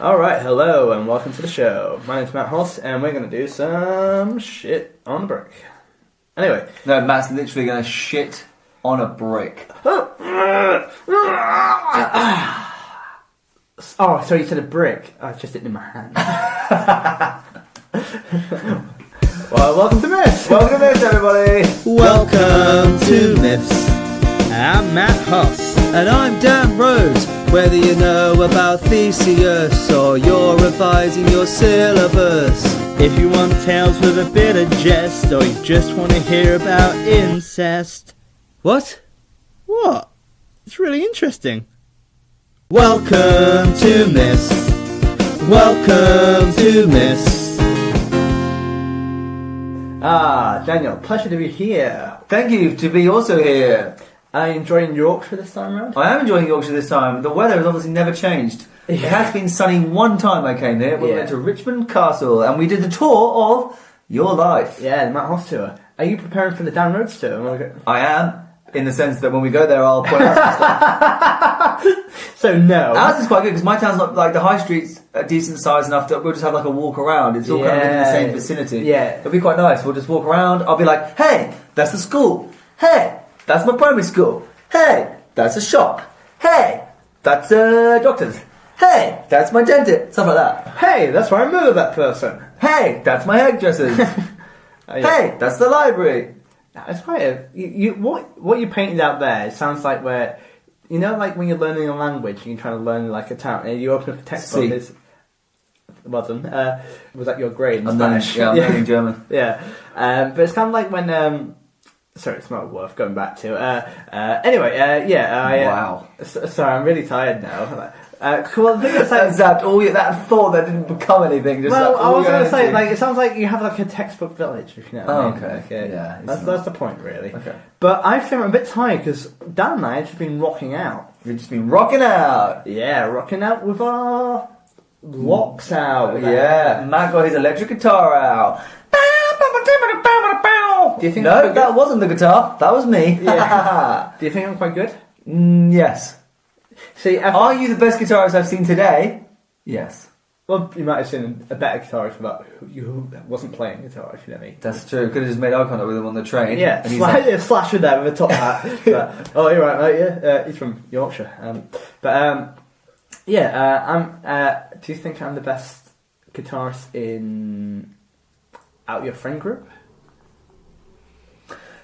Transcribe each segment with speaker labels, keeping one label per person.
Speaker 1: Alright, hello and welcome to the show. My name's Matt Hoss and we're going to do some shit on a brick. Anyway.
Speaker 2: No, Matt's literally going to shit on a brick.
Speaker 1: Oh, so you said a brick. I just did it in my hand. Well, welcome to Miffs.
Speaker 2: Welcome to Miffs, everybody.
Speaker 3: Welcome to Miffs. I'm Matt Hoss. And I'm Dan Rose. Whether you know about Theseus or you're revising your syllabus, if you want tales with a bit of jest or you just want to hear about incest. What? What? It's really interesting. Welcome to Miffs. Welcome to Miffs.
Speaker 1: Daniel, pleasure to be here.
Speaker 2: Thank you to be also here.
Speaker 1: Are you enjoying Yorkshire this time around?
Speaker 2: I am enjoying Yorkshire this time. The weather has obviously never changed. It has been sunny one time I came here. We went to Richmond Castle and we did the tour of Your Life.
Speaker 1: Yeah, the Matt Hoss tour. Are you preparing for the Dan Rhodes tour?
Speaker 2: I am, in the sense that when we go there I'll point out some stuff.
Speaker 1: So no.
Speaker 2: Ours is quite good because my town's not like the high street's a decent size enough that we'll just have like a walk around. It's all kind of in the same vicinity.
Speaker 1: Yeah.
Speaker 2: It'll be quite nice. We'll just walk around. I'll be like, hey, that's the school. Hey, that's my primary school. Hey, that's a shop. Hey, that's a doctor's. Hey, that's my dentist. Stuff like that.
Speaker 1: Hey, that's where I murdered that person.
Speaker 2: Hey, that's my hairdresser's. Hey, that's the library.
Speaker 1: It's quite a... What you painted out there, it sounds like where... You know, like when you're learning a language and you're trying to learn like a town, and you open up a textbook, it's... Well done. Was that your grade in Spanish?
Speaker 2: I'm learning German.
Speaker 1: Yeah. But it's kind of like when... Sorry, it's not worth going back to. Anyway,
Speaker 2: Wow.
Speaker 1: Sorry, I'm really tired now. Well, the thing is, like,
Speaker 2: zapped all that thought that didn't become anything. Just
Speaker 1: well, I was going to say, like, it sounds like you have like a textbook village, if you know what I mean.
Speaker 2: Okay. Yeah.
Speaker 1: That's the point, really.
Speaker 2: Okay.
Speaker 1: But I feel I'm a bit tired because Dan and I have just been rocking out.
Speaker 2: We've just been rocking out.
Speaker 1: Yeah, rocking out with our locks out.
Speaker 2: Yeah. Matt got his electric guitar out.
Speaker 1: Do you think
Speaker 2: no, that wasn't the guitar. That was me.
Speaker 1: Yeah. Do you think I'm quite good?
Speaker 2: Yes.
Speaker 1: See,
Speaker 2: are you the best guitarist I've seen today? Yes.
Speaker 1: Well, you might have seen a better guitarist without who wasn't playing guitar, if you know what I mean.
Speaker 2: That's true. Could have just made eye contact with him on the train.
Speaker 1: Yeah, Slash with there with a top hat. But, oh, you're right, mate. Yeah, he's from Yorkshire. Do you think I'm the best guitarist out of your friend group?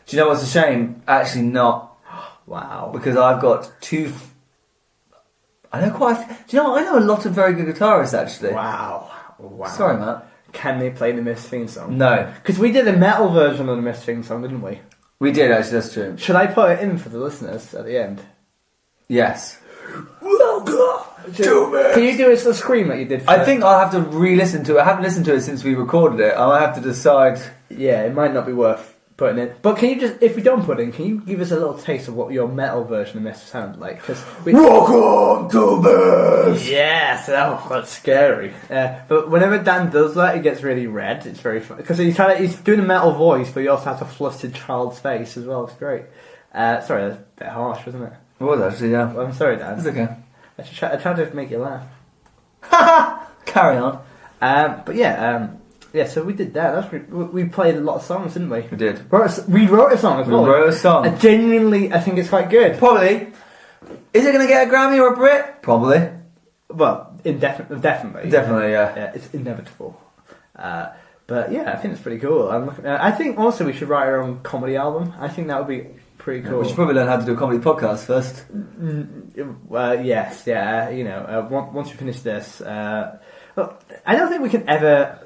Speaker 2: Do you know what's a shame? Actually, not.
Speaker 1: Wow.
Speaker 2: Because I've got two. I know quite. Do you know what? I know a lot of very good guitarists, actually.
Speaker 1: Wow.
Speaker 2: Sorry, Matt.
Speaker 1: Can they play the Miffs theme song?
Speaker 2: No.
Speaker 1: Because we did a metal version of the Miffs theme song, didn't we?
Speaker 2: We did, actually. That's true.
Speaker 1: Should I put it in for the listeners at the end?
Speaker 2: Yes.
Speaker 1: Welcome to Miffs. Can you do a scream like you did?
Speaker 2: I think I'll have to re-listen to it. I haven't listened to it since we recorded it. I'll have to decide.
Speaker 1: Yeah, it might not be worth putting in. But can you just, if we don't put in, can you give us a little taste of what your metal version of Miffs sounded like?
Speaker 2: Welcome to Miffs!
Speaker 1: Yes, that's scary. But whenever Dan does that, it gets really red. It's very fun. Because he's doing a metal voice, but he also has a flustered child's face as well. It's great. Sorry, that's a bit harsh, wasn't it?
Speaker 2: It was actually, yeah.
Speaker 1: Well, I'm sorry, Dan.
Speaker 2: It's okay.
Speaker 1: I tried to make you laugh.
Speaker 2: Carry on.
Speaker 1: But yeah, so we did that. We played a lot of songs, didn't we?
Speaker 2: We did.
Speaker 1: We wrote a song as well.
Speaker 2: We wrote a song.
Speaker 1: I genuinely think it's quite good.
Speaker 2: Probably. Is it going to get a Grammy or a Brit? Probably.
Speaker 1: Well, definitely.
Speaker 2: Definitely, yeah.
Speaker 1: It's inevitable. But yeah, I think it's pretty cool. I think also we should write our own comedy album. I think that would be pretty cool.
Speaker 2: We should probably learn how to do a comedy podcast first.
Speaker 1: Yes, yeah. Once we finish this, well, I don't think we can ever.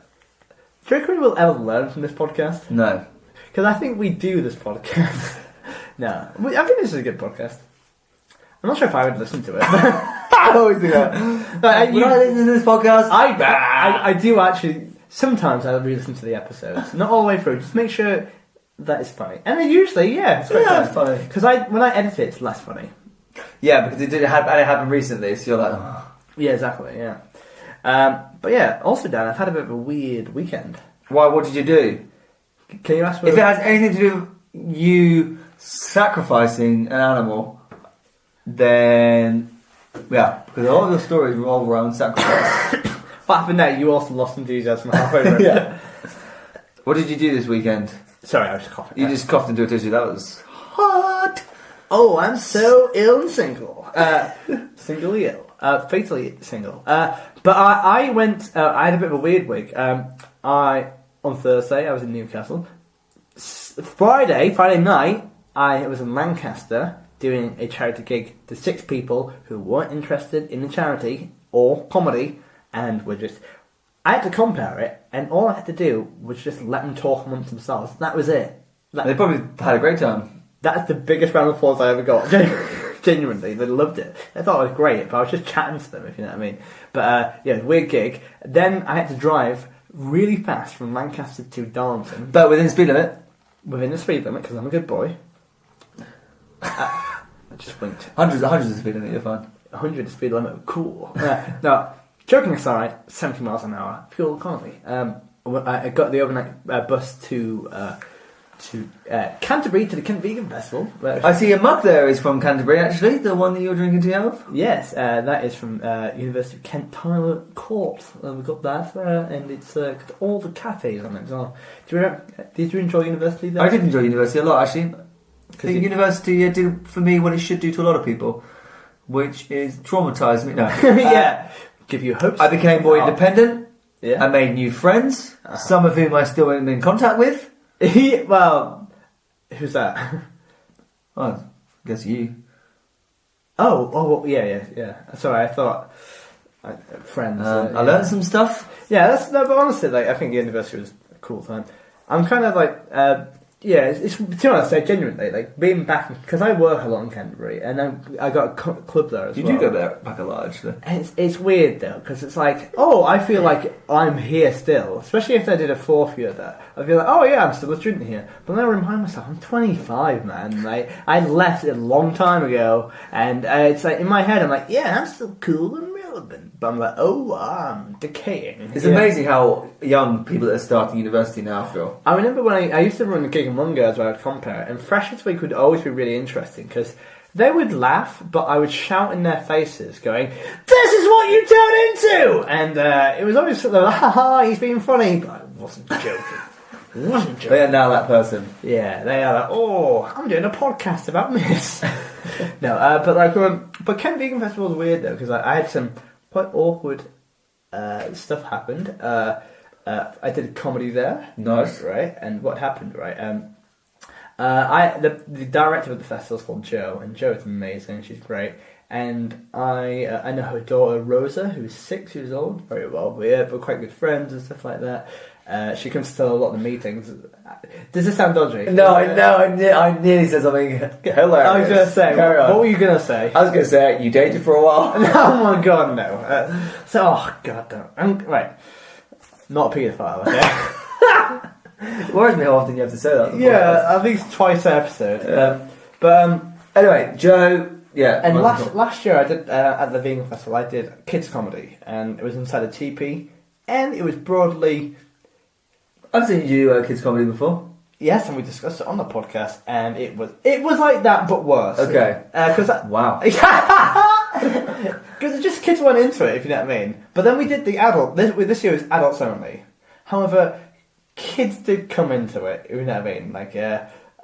Speaker 1: Do you reckon we will ever learn from this podcast?
Speaker 2: No.
Speaker 1: Because I think we do this podcast. No. I think this is a good podcast. I'm not sure if I would listen to it.
Speaker 2: I always do that. Would I listen to this podcast?
Speaker 1: I do actually. Sometimes I re-listen to the episodes. Not all the way through. Just make sure that it's funny. And then usually, it's quite funny. Because when I edit it, it's less funny.
Speaker 2: Yeah, because it happened recently, so you're like... Oh.
Speaker 1: Yeah, exactly, yeah. But yeah, also Dan, I've had a bit of a weird weekend.
Speaker 2: Why? What did you do?
Speaker 1: Can you ask?
Speaker 2: If it has anything to do with you sacrificing an animal, then Yeah, because all your stories revolve around sacrifice.
Speaker 1: What happened there? You also lost enthusiasm halfway through.
Speaker 2: Yeah. What did you do this weekend?
Speaker 1: Sorry, I was just coughing.
Speaker 2: You just coughed into a tissue. That was hot.
Speaker 1: Oh, I'm so ill and single. Singly ill. Fatally single. But I went... I had a bit of a weird week. On Thursday, I was in Newcastle. Friday night, I was in Lancaster doing a charity gig to 6 people who weren't interested in the charity or comedy and were just... I had to compare it, and all I had to do was just let them talk amongst themselves. That was it.
Speaker 2: They probably had a great time.
Speaker 1: That's the biggest round of applause I ever got. Genuinely, they loved it. They thought it was great, but I was just chatting to them, if you know what I mean. But weird gig. Then I had to drive really fast from Lancaster to Darlington.
Speaker 2: But within the speed limit?
Speaker 1: Within the speed limit, because I'm a good boy. I just winked.
Speaker 2: Hundreds of speed limit, you're fine.
Speaker 1: 100 speed limit, cool. No, joking aside, 70 miles an hour, fuel economy. I got the overnight bus to Canterbury to the Kent Vegan Festival.
Speaker 2: I see a mug there is from Canterbury, actually, the one that you're drinking tea out of.
Speaker 1: Yes, that is from University of Kent Tyler Court. We got that, and it's got all the cafes on it as well. Did you enjoy university there?
Speaker 2: I did enjoy university a lot, actually. I think university did for me what it should do to a lot of people, which is traumatise me. No.
Speaker 1: Yeah. Give you hopes.
Speaker 2: I became more independent.
Speaker 1: Yeah.
Speaker 2: I made new friends, some of whom I still am in contact with.
Speaker 1: Well, who's that?
Speaker 2: Oh, I guess you.
Speaker 1: Oh, yeah. Sorry, I thought friends.
Speaker 2: I learned some stuff.
Speaker 1: Yeah, but honestly, I think university was a cool time. I'm kind of it's to be honest, genuinely, being back, because I work a lot in Canterbury, and I got a club there as well.
Speaker 2: You do go back a lot, actually.
Speaker 1: It's weird, though, because it's I feel like I'm here still, especially if I did a 4th year there. I feel like, oh yeah, I'm still a student here. But then I remind myself, I'm 25, man. I left a long time ago, and it's in my head, I'm like, yeah, I'm still cool and relevant. But I'm like, I'm decaying.
Speaker 2: It's amazing how young people that are starting university now feel.
Speaker 1: I remember when I used to run a gig among girls where I'd compare, and Freshers Week would always be really interesting, because they would laugh, but I would shout in their faces, going, "This is what you turn into!" And it was always sort of, ha, he's being funny, but I wasn't joking.
Speaker 2: They are now that person.
Speaker 1: Yeah, they are I'm doing a podcast about Miffs. No, but Kent Vegan Festival was weird, though, because I had some quite awkward stuff happened. I did comedy there.
Speaker 2: Nice.
Speaker 1: Right, and what happened, right? The director of the festival is called Jo, and Jo is amazing. She's great, and I know her daughter Rosa, who's 6 years old, very well. We're quite good friends and stuff like that. She comes to a lot of the meetings. Does this sound dodgy?
Speaker 2: No, I nearly said something hilarious.
Speaker 1: I was going to say, what were you going to say?
Speaker 2: I was going to say, you dated for a while.
Speaker 1: Oh my god, no. God, no. Right. Not a paedophile, okay?
Speaker 2: It worries me how often you have to say that.
Speaker 1: Yeah, at least twice an episode.
Speaker 2: Yeah. Anyway, Jo, yeah.
Speaker 1: And last year I did, at the Vegan Festival, I did kids comedy, and it was inside a teepee, and it was broadly...
Speaker 2: I've seen you do kids comedy before.
Speaker 1: Yes, and we discussed it on the podcast, and it was like that, but worse.
Speaker 2: Okay.
Speaker 1: Wow. Because just kids went into it, if you know what I mean. But then we did the adult. This year was adults only. However, kids did come into it, if you know what I mean.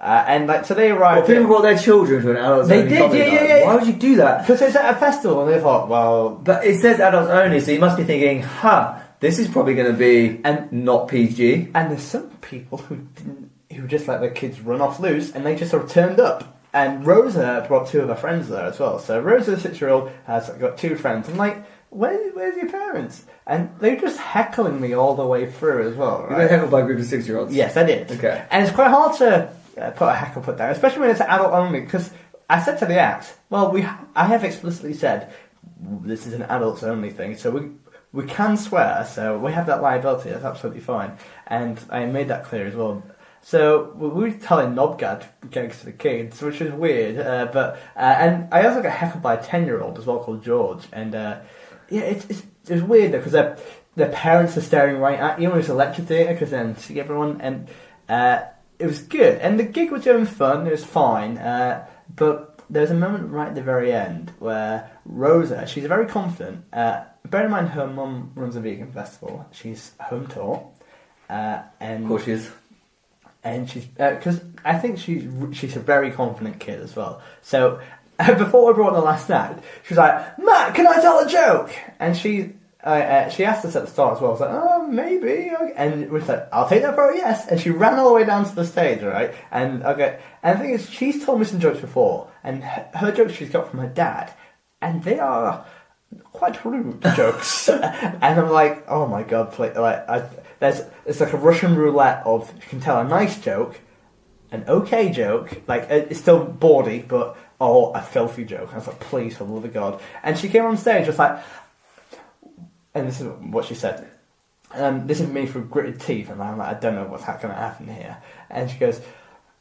Speaker 1: And so they arrived.
Speaker 2: People brought their children to an adults only.
Speaker 1: They did, yeah.
Speaker 2: Why would you do that?
Speaker 1: Because it's at a festival, and they thought, well,
Speaker 2: but it says adults only, so you must be thinking, this is probably going to be not PG.
Speaker 1: And there's some people who just let their kids run off loose, and they just sort of turned up. And Rosa brought 2 of her friends there as well. So Rosa, the 6-year-old, has got 2 friends. I'm like, where's your parents? And they were just heckling me all the way through as well, right?
Speaker 2: You got heckled by a group of 6-year-olds?
Speaker 1: Yes, I did.
Speaker 2: Okay.
Speaker 1: And it's quite hard to put a heckle put down, especially when it's adult only, because I said to the act, well, I have explicitly said, this is an adults only thing, so we can swear, so we have that liability, that's absolutely fine. And I made that clear as well. So we were telling knobgad gigs to the kids, which was weird. And I also got heckled by a 10-year-old as well called George. And it was weird though, because their parents are staring right at you. It was a lecture theatre because then see everyone, and it was good. And the gig was doing fun. It was fine. But there's a moment right at the very end where Rosa, she's very confident. Bear in mind, her mum runs a vegan festival. She's home taught, and
Speaker 2: Of course she is.
Speaker 1: And she's because I think she's a very confident kid as well. So before we brought on the last night, she was like, "Matt, can I tell a joke?" And she asked us at the start as well. I was like, "Oh, maybe." Okay. And we said, "I'll take that for a yes." And she ran all the way down to the stage, right? And okay. And the thing is, she's told me some jokes before, and her jokes she's got from her dad, and they are quite rude jokes. And I'm like, "Oh my god!" It's like a Russian roulette of you can tell a nice joke, an okay joke, like it's still bawdy, but a filthy joke. I was like, "Please, for the love of God!" And she came on stage just like. And this is what she said. This is me through gritted teeth, and I'm like, I don't know what's going to happen here. And she goes,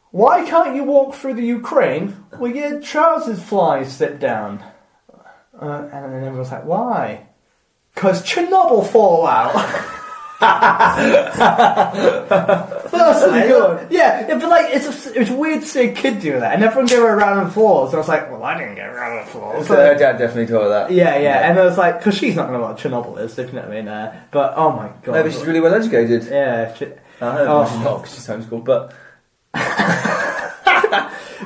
Speaker 1: "Why can't you walk through the Ukraine with your trousers flies sit down?" And then everyone's like, "Why?" "'Cause Chernobyl fallout." Firstly, yeah, but like it's weird to see a kid do that, and everyone gave her a round of applause. And I was like, "Well, I didn't get a round of applause."
Speaker 2: So her dad definitely told her that.
Speaker 1: Yeah, and I was like, because she's not going to know what Chernobyl is, if you know what I mean. But oh my god,
Speaker 2: no, but she's really well educated.
Speaker 1: Yeah,
Speaker 2: I hope she's not because she's homeschooled, but.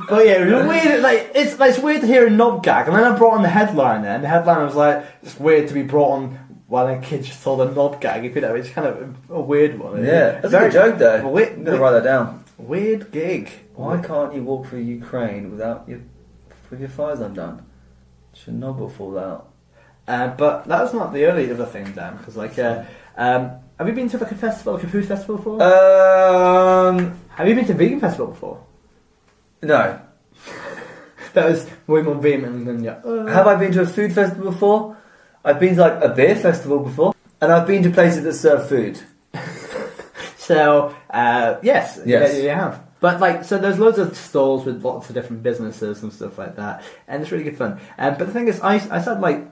Speaker 1: But yeah, it was weird. Like it's weird to hear a knob gag, and then I brought on the headliner, and the headliner was like, "It's weird to be brought on." While a kid just told a knob gag, if you know, it's kind of a weird one.
Speaker 2: Yeah, that's a good joke though. I'm going to write that down.
Speaker 1: Weird gig.
Speaker 2: Why can't you walk through Ukraine with your thighs undone? Chernobyl fallout.
Speaker 1: But that was not the only other thing, Dan. Because have you been to like a festival, like a food festival before?
Speaker 2: Have
Speaker 1: you been to a vegan festival before?
Speaker 2: No.
Speaker 1: That was way more vehement than you.
Speaker 2: Have I been to a food festival before? I've been to like a beer festival before, and I've been to places that serve food.
Speaker 1: So, yes, you have. But like, so there's loads of stalls with lots of different businesses and stuff like that, and it's really good fun. But the thing is, I said like,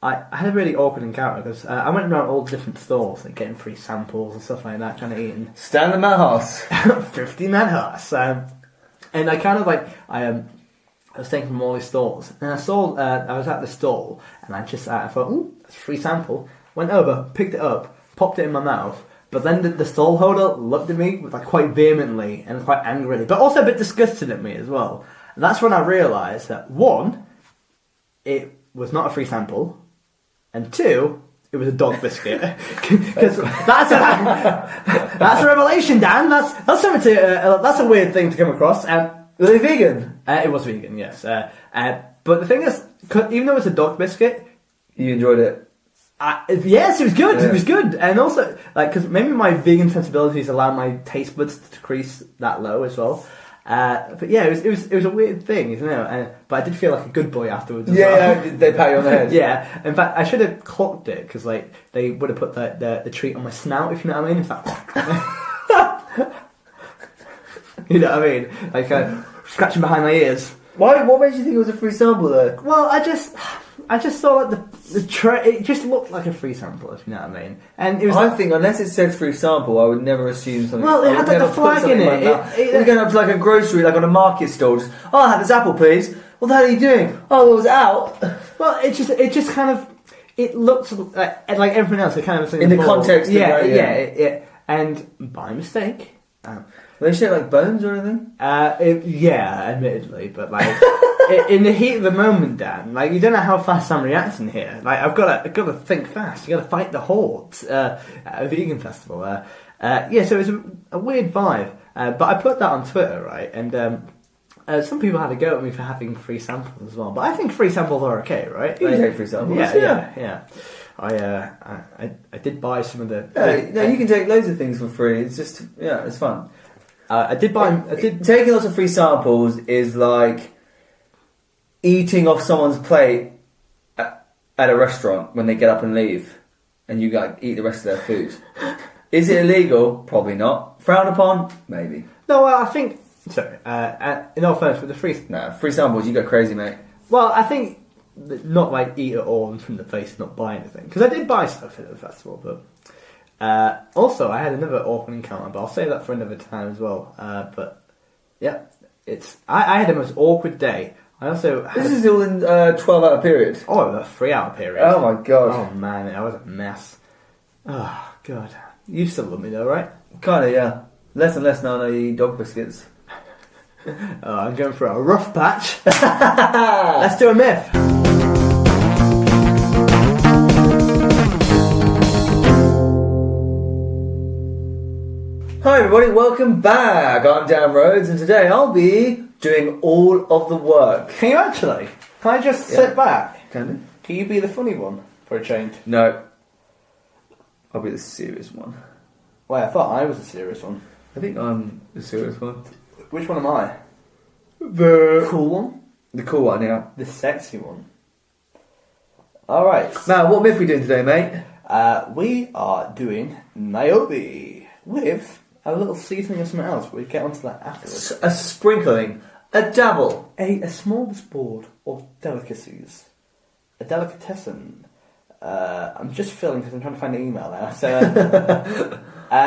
Speaker 1: I had a really awkward encounter because I went around all the different stalls, like getting free samples and stuff like that, trying to eat. And
Speaker 2: Stand the Madhouse.
Speaker 1: 50 Madhouse. And I kind of like, I was taking from all these stalls, and I saw, I was at the stall, and I thought, ooh, that's a free sample. Went over, picked it up, popped it in my mouth, but then the stall holder looked at me like quite vehemently and quite angrily, but also a bit disgusted at me as well. And that's when I realised that, one, it was not a free sample, and two, it was a dog biscuit. Because that's a revelation, Dan. That's something to, that's a weird thing to come across.
Speaker 2: Were they vegan?
Speaker 1: It was vegan, yes. But the thing is, even though it's a dog biscuit,
Speaker 2: you enjoyed it.
Speaker 1: Yes, it was good. Yeah. It was good, and also because maybe my vegan sensibilities allow my taste buds to decrease that low as well. But yeah, it was a weird thing, isn't it? But I did feel like a good boy afterwards.
Speaker 2: Yeah, they pat you on the head.
Speaker 1: Yeah, in fact, I should have clocked it because like they would have put the treat on my snout, if you know what I mean. It's like, you know what I mean? Like scratching behind my ears.
Speaker 2: Why? What made you think it was a free sample though?
Speaker 1: Well, I just saw like the tray. It just looked like a free sample, if you know what I mean. And it was.
Speaker 2: I think unless it said free sample, I would never assume something.
Speaker 1: Well, it had like the flag in it.
Speaker 2: We're going up to like a grocery, like on a market stall. Just, I'll have this apple, please. What the hell are you doing? Oh, it was out.
Speaker 1: Well, it just kind of it looked like everything else. It kind of
Speaker 2: in the context.
Speaker 1: Yeah. And by mistake.
Speaker 2: Were they shaped like bones or anything?
Speaker 1: Yeah, admittedly, but like in the heat of the moment, Dan, like you don't know how fast I'm reacting here. Like I've got to think fast. You got to fight the hordes at a vegan festival. Yeah, so it was a weird vibe. But I put that on Twitter, right? And some people had a go at me for having free samples as well. But I think free samples are okay, right?
Speaker 2: You can take free samples.
Speaker 1: Yeah. I did buy some of the.
Speaker 2: No, you can take loads of things for free. It's just it's fun.
Speaker 1: Taking
Speaker 2: lots of free samples is like eating off someone's plate at a restaurant when they get up and leave, and you eat the rest of their food. Is it illegal? Probably not. Frowned upon? Maybe.
Speaker 1: No, I think. Sorry. In all fairness, with the
Speaker 2: free samples, you go crazy, mate.
Speaker 1: Well, I think not like eat it all from the face, not buy anything, because I did buy stuff at the festival, but. Also, I had another awkward encounter, but I'll save that for another time as well. But yeah, I had the most awkward day I also
Speaker 2: This is all in 12-hour period.
Speaker 1: a 3-hour period.
Speaker 2: Oh my god.
Speaker 1: Oh man, that was a mess. Oh god. You still love me though, right?
Speaker 2: Kinda, yeah. Less and less now I eat dog biscuits.
Speaker 1: I'm going for a rough patch. Let's do a myth.
Speaker 2: Hi everybody, welcome back. I'm Dan Rhodes and today I'll be doing all of the work.
Speaker 1: Can you actually? Can I just sit back?
Speaker 2: Can
Speaker 1: you be the funny one for a change?
Speaker 2: No. I'll be the serious one.
Speaker 1: Wait, I thought I was the serious one.
Speaker 2: I think I'm the serious one.
Speaker 1: Which one am I?
Speaker 2: The
Speaker 1: Cool one?
Speaker 2: The cool one, yeah.
Speaker 1: The sexy one. Alright.
Speaker 2: Now, what myth are we doing today, mate?
Speaker 1: We are doing Niobe with a little seasoning of something else. We'll get onto that afterwards.
Speaker 2: A sprinkling. A dabble.
Speaker 1: A smorgasbord of delicacies. A delicatessen. I'm just filling because I'm trying to find the email now.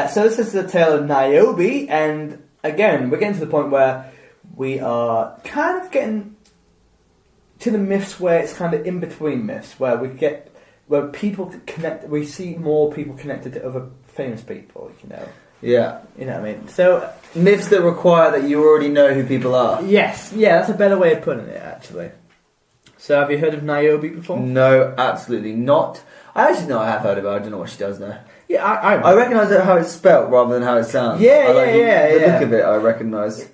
Speaker 1: So this is the tale of Niobe, and again, we're getting to the point where we are kind of getting to the myths where it's kind of in between myths, where people connect. We see more people connected to other famous people, you know.
Speaker 2: Yeah.
Speaker 1: You know what I mean? So
Speaker 2: myths that require that you already know who people are.
Speaker 1: yes, yeah, that's a better way of putting it, actually. So have you heard of Niobe before?
Speaker 2: No, absolutely not. I actually know I have heard of her. I don't know what she does now.
Speaker 1: Yeah,
Speaker 2: I recognise how it's spelt rather than how it sounds.
Speaker 1: Yeah,
Speaker 2: I like
Speaker 1: yeah,
Speaker 2: the look of it, I recognise.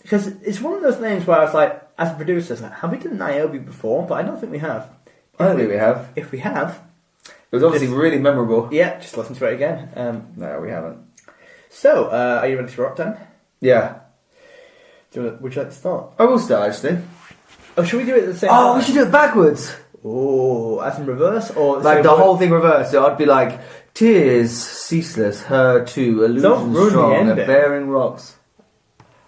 Speaker 1: Because it's one of those names where I was like, as a producer, I was like, have we done Niobe before? But I don't think we have.
Speaker 2: I don't think we have.
Speaker 1: If we have,
Speaker 2: It was obviously really memorable.
Speaker 1: yeah, just listen to it again.
Speaker 2: No, we haven't.
Speaker 1: So, are you ready to rock then?
Speaker 2: Yeah.
Speaker 1: Would you like to start?
Speaker 2: I will start, actually.
Speaker 1: Oh, should we do it at the same time?
Speaker 2: Oh, we should do it backwards.
Speaker 1: Oh, as in reverse? Or
Speaker 2: Like the whole thing reversed. So I'd be like, tears ceaseless, her too,
Speaker 1: Don't
Speaker 2: illusion
Speaker 1: ruin the
Speaker 2: strong, and
Speaker 1: ending.
Speaker 2: bearing rocks.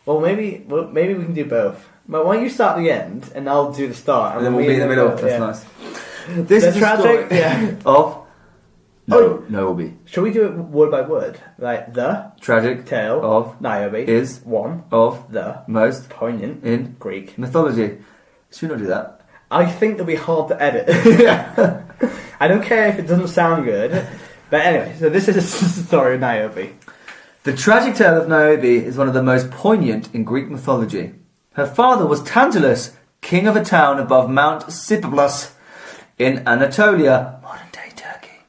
Speaker 1: Well, maybe we can do both. But why don't you start the end, and I'll do the start.
Speaker 2: And then we'll be in the middle. That's
Speaker 1: yeah.
Speaker 2: nice. This
Speaker 1: The
Speaker 2: is
Speaker 1: tragic,
Speaker 2: the story
Speaker 1: yeah.
Speaker 2: of...
Speaker 1: Oh.
Speaker 2: Niobe.
Speaker 1: Shall we do it word by word? Like, the
Speaker 2: Tragic
Speaker 1: tale
Speaker 2: of
Speaker 1: Niobe
Speaker 2: is
Speaker 1: one
Speaker 2: of
Speaker 1: the
Speaker 2: most
Speaker 1: poignant
Speaker 2: in
Speaker 1: Greek.
Speaker 2: mythology. Should we not do that?
Speaker 1: I think it'll be hard to edit. I don't care if it doesn't sound good. But anyway, so this is the story of Niobe.
Speaker 2: The tragic tale of Niobe is one of the most poignant in Greek mythology. Her father was Tantalus, king of a town above Mount Sipiblus in Anatolia, modern-day Turkey.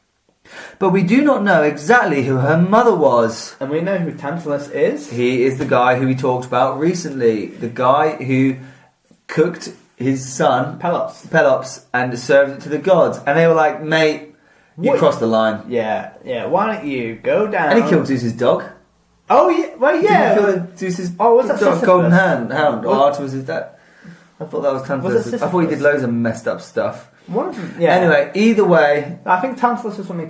Speaker 2: But we do not know exactly who her mother was.
Speaker 1: And we know who Tantalus is.
Speaker 2: He is the guy who we talked about recently. The guy who cooked his son, Pelops, and served it to the gods. And they were like, mate, you crossed the line.
Speaker 1: Yeah, why don't you go down...
Speaker 2: And he killed Zeus's dog.
Speaker 1: Oh, yeah, well, yeah.
Speaker 2: Did he kill Zeus's
Speaker 1: was that
Speaker 2: dog,
Speaker 1: Sisyphus?
Speaker 2: golden hound? Or Artemis is that? I thought that was Tantalus.
Speaker 1: Was it
Speaker 2: I thought he did
Speaker 1: Sisyphus?
Speaker 2: loads of messed up stuff.
Speaker 1: One of them, yeah.
Speaker 2: Anyway, either way...
Speaker 1: I think Tantalus was when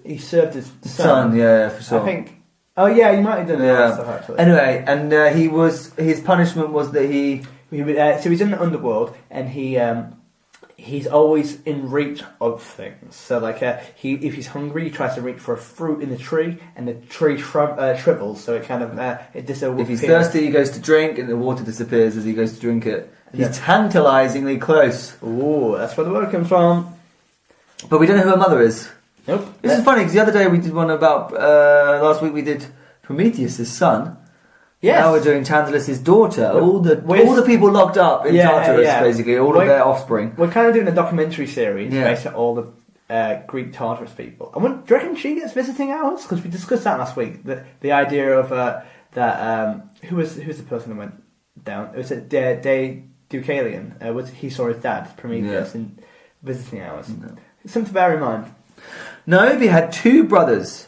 Speaker 1: he served his son.
Speaker 2: Yeah, for sure.
Speaker 1: I think... Oh, yeah, you might have done that stuff, actually.
Speaker 2: Anyway, and his punishment was that
Speaker 1: so he's in the underworld, and he's always in reach of things. So like if he's hungry, he tries to reach for a fruit in the tree, and the tree shrivels, so it kind of it disappears.
Speaker 2: If he's thirsty, he goes to drink, and the water disappears as he goes to drink it. He's tantalisingly close.
Speaker 1: Ooh, that's where the word comes from.
Speaker 2: But we don't know who her mother is.
Speaker 1: Nope.
Speaker 2: This is funny because the other day we did one about last week we did Prometheus' son.
Speaker 1: Yes.
Speaker 2: Now we're doing Tantalus' daughter. All the people locked up in Tartarus, basically, all of their offspring.
Speaker 1: We're kind of doing a documentary series based on all the Greek Tartarus people. And do you reckon she gets visiting hours? Because we discussed that last week. The idea of who's the person who went down? It was Deucalion. He saw his dad Prometheus in visiting hours. No. Something to bear in mind.
Speaker 2: Niobe had two brothers,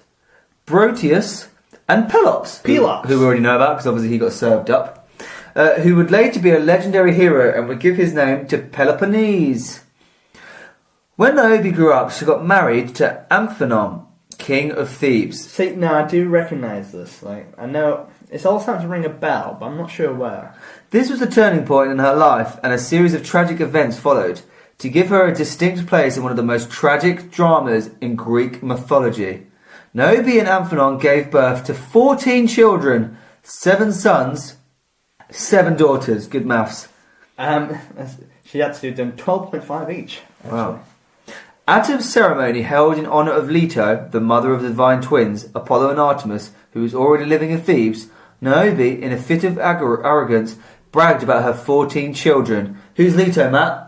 Speaker 2: Proteus and Pelops, who we already know about because obviously he got served up, who would later be a legendary hero and would give his name to Peloponnese. When Niobe grew up, she got married to Amphinon, king of Thebes.
Speaker 1: See, no, I do recognise this. Like, I know it's all starting to ring a bell, but I'm not sure where.
Speaker 2: This was a turning point in her life, and a series of tragic events followed to give her a distinct place in one of the most tragic dramas in Greek mythology. Niobe and Amphinon gave birth to 14 children, 7 sons, 7 daughters. Good maths.
Speaker 1: She had to do them 12.5 each. Actually.
Speaker 2: Wow. At a ceremony held in honour of Leto, the mother of the divine twins, Apollo and Artemis, who was already living in Thebes, Niobe, in a fit of arrogance, bragged about her 14 children. Who's Leto, Matt?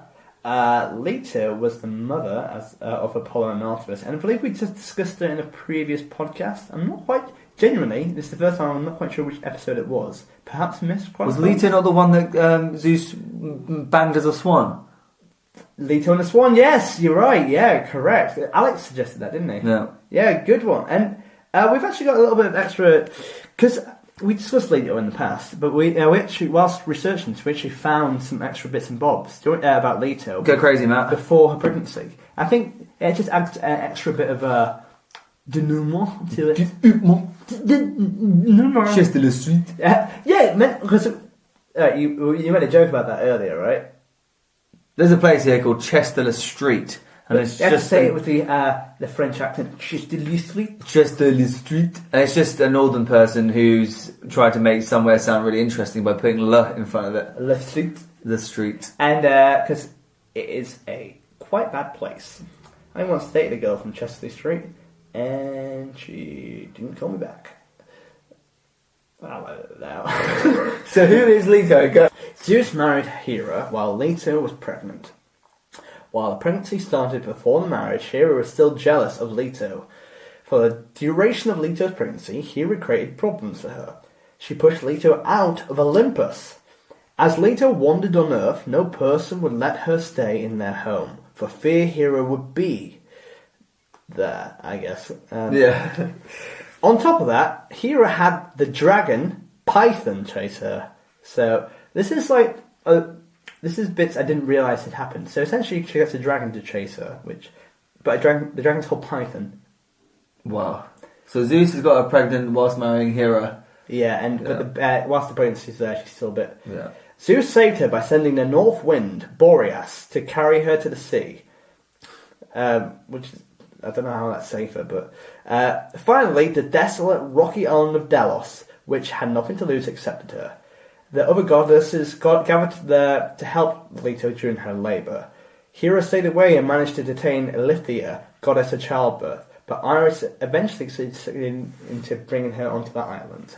Speaker 1: Leto was the mother of Apollo and Artemis, and I believe we just discussed it in a previous podcast. I'm not quite... Genuinely, this is the first time I'm not quite sure which episode it was. Perhaps missed quite.
Speaker 2: Was Leto not the one that Zeus banged as a swan?
Speaker 1: Leto and the Swan, yes, you're right, yeah, correct. Alex suggested that, didn't he?
Speaker 2: Yeah.
Speaker 1: Yeah, good one. And we've actually got a little bit of extra, because we discussed Leto in the past, but we actually, whilst researching, we actually found some extra bits and bobs about Leto.
Speaker 2: Go crazy, Matt.
Speaker 1: Before her pregnancy. I think it just adds an extra bit of denouement to it.
Speaker 2: Just the street.
Speaker 1: Yeah, because you made a joke about that earlier, right?
Speaker 2: There's a place here called Chester Street, and it's
Speaker 1: you have
Speaker 2: just
Speaker 1: to say it with the French accent. Chester Street.
Speaker 2: Chester Street, and it's just a northern person who's tried to make somewhere sound really interesting by putting "le" in front of it.
Speaker 1: Le Street.
Speaker 2: The street,
Speaker 1: and because it is a quite bad place. I once dated a girl from Chester Street, and she didn't call me back. I'll let it out.
Speaker 2: So who is Leto? Go.
Speaker 1: Zeus married Hera while Leto was pregnant. While the pregnancy started before the marriage, Hera was still jealous of Leto. For the duration of Leto's pregnancy, Hera created problems for her. She pushed Leto out of Olympus. As Leto wandered on Earth, no person would let her stay in their home, for fear Hera would be there, I guess.
Speaker 2: Yeah.
Speaker 1: On top of that, Hera had the dragon Python chase her. So this is like this is bits I didn't realise had happened. So essentially, she gets a dragon to chase her, but the dragon's called Python.
Speaker 2: Wow. So Zeus has got her pregnant whilst marrying Hera.
Speaker 1: Yeah, but whilst the pregnancy's there, she's still a bit.
Speaker 2: Yeah.
Speaker 1: Zeus saved her by sending the north wind Boreas to carry her to the sea, which is, I don't know how that's safer, but finally, the desolate rocky island of Delos, which had nothing to lose, accepted her. The other goddesses gathered there to help Leto during her labour. Hera stayed away and managed to detain Eilithyia, goddess of childbirth, but Iris eventually succeeded into bringing her onto that island.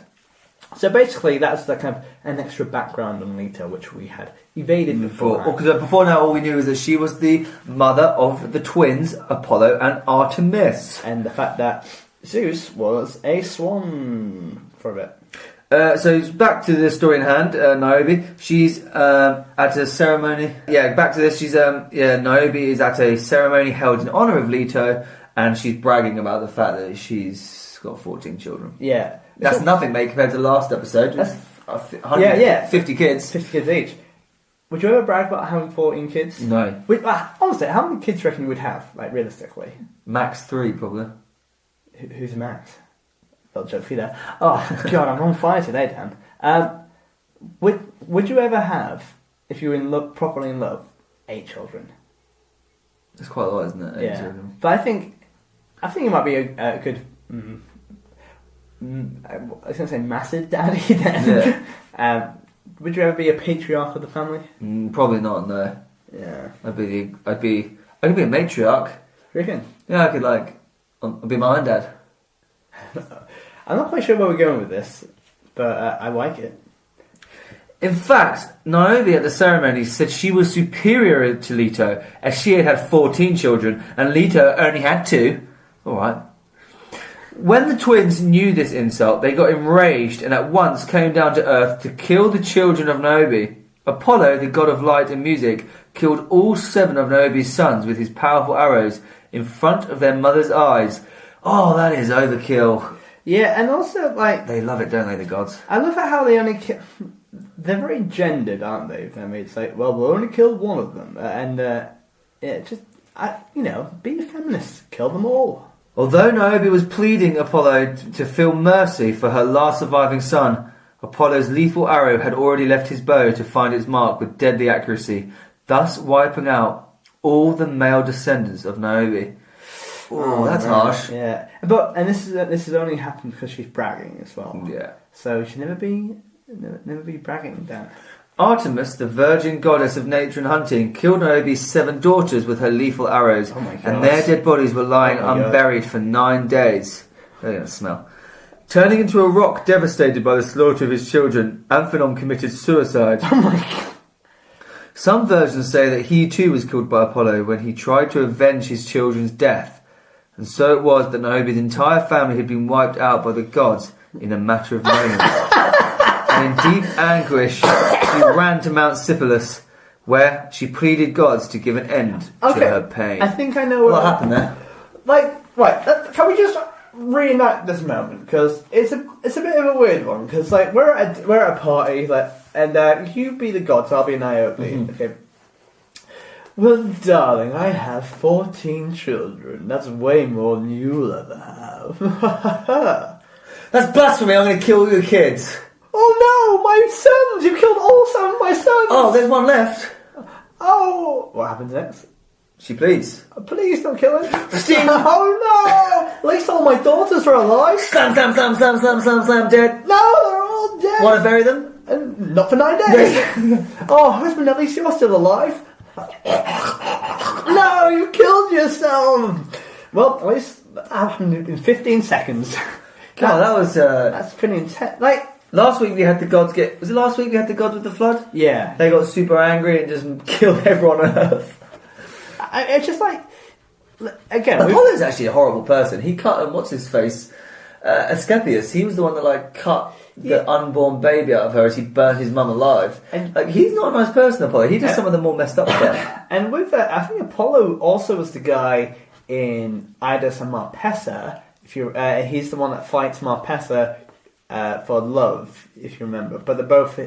Speaker 1: So basically, that's the kind of an extra background on Leto, which we had evaded before.
Speaker 2: Because before now, all we knew is that she was the mother of the twins, Apollo and Artemis.
Speaker 1: And the fact that Zeus was a swan for a bit.
Speaker 2: So back to the story in hand, Niobe. She's at a ceremony. Yeah, back to this. She's Niobe is at a ceremony held in honour of Leto, and she's bragging about the fact that she's got 14 children.
Speaker 1: Yeah.
Speaker 2: That's nothing, mate, compared to the last episode.
Speaker 1: That's
Speaker 2: 50 kids.
Speaker 1: 50 kids each. Would you ever brag about having 14 kids?
Speaker 2: No.
Speaker 1: Honestly, how many kids do you reckon you would have, like, realistically?
Speaker 2: Max 3, probably.
Speaker 1: Who's Max? Little joke for you there. Oh, God, I'm on fire today, Dan. Would you ever have, if you were in love, properly in love, 8 children?
Speaker 2: That's quite a lot, isn't it? 8 children.
Speaker 1: But I think it might be a good... I was going to say massive daddy then.
Speaker 2: Yeah.
Speaker 1: Would you ever be a patriarch of the family?
Speaker 2: Probably not, no.
Speaker 1: Yeah.
Speaker 2: I could be a matriarch.
Speaker 1: You reckon?
Speaker 2: Yeah, I could I'd be my own dad.
Speaker 1: I'm not quite sure where we're going with this, but I like it.
Speaker 2: In fact, Niobe at the ceremony said she was superior to Leto, as she had 14 children, and Leto only had 2. Alright. When the twins knew this insult, they got enraged and at once came down to earth to kill the children of Niobe. Apollo, the god of light and music, killed all 7 of Niobe's sons with his powerful arrows in front of their mother's eyes. Oh, that is overkill.
Speaker 1: Yeah, and also, like...
Speaker 2: They love it, don't they, the gods?
Speaker 1: I love how they only kill... They're very gendered, aren't they? I mean, it's like, well, we'll only kill one of them. Be a feminist. Kill them all.
Speaker 2: Although Niobe was pleading Apollo to feel mercy for her last surviving son, Apollo's lethal arrow had already left his bow to find its mark with deadly accuracy, thus wiping out all the male descendants of Niobe. Oh, that's harsh.
Speaker 1: Yeah, but this has only happened because she's bragging as well.
Speaker 2: Yeah.
Speaker 1: So she never be bragging, Dan.
Speaker 2: Artemis, the virgin goddess of nature and hunting, killed Niobe's 7 daughters with her lethal arrows, and their dead bodies were lying unburied for 9 days. They're going to smell. Turning into a rock devastated by the slaughter of his children, Amphinon committed suicide.
Speaker 1: Oh my god.
Speaker 2: Some versions say that he too was killed by Apollo when he tried to avenge his children's death. And so it was that Niobe's entire family had been wiped out by the gods in a matter of moments. And in deep anguish, she ran to Mount Sipylus, where she pleaded gods to give an end to her pain.
Speaker 1: I think I know
Speaker 2: what happened there.
Speaker 1: Can we just reenact this moment? Because it's a bit of a weird one. Because we're at a party, and you be the gods, I'll be Niobe.
Speaker 2: Mm-hmm.
Speaker 1: Okay. Well, darling, I have 14 children. That's way more than you'll ever have.
Speaker 2: That's blasphemy. I'm going to kill your kids.
Speaker 1: Oh no, my sons! You killed all 7 of my sons!
Speaker 2: Oh, there's one left.
Speaker 1: Oh! What happens next?
Speaker 2: She pleads.
Speaker 1: Please don't kill him.
Speaker 2: Sting.
Speaker 1: Oh no! At least all my daughters are alive.
Speaker 2: Slam, dead.
Speaker 1: No, they're all dead.
Speaker 2: Want to bury them?
Speaker 1: Not for 9 days. Oh, husband, at least you're still alive. No, you killed yourself. Well, at least that happened in 15 seconds.
Speaker 2: God,
Speaker 1: that's pretty intense.
Speaker 2: Last week we had the gods was it last week we had the gods with the flood?
Speaker 1: Yeah.
Speaker 2: They got super angry and just killed everyone on Earth.
Speaker 1: It's just again...
Speaker 2: Apollo's actually a horrible person. He cut, what's his face? Asclepius, he was the one that cut the unborn baby out of her as he burned his mum alive. And he's not a nice person, Apollo. He does some of the more messed up stuff.
Speaker 1: And with that, I think Apollo also was the guy in Idas and Marpessa. He's the one that fights Marpessa for love, if you remember. But they're both...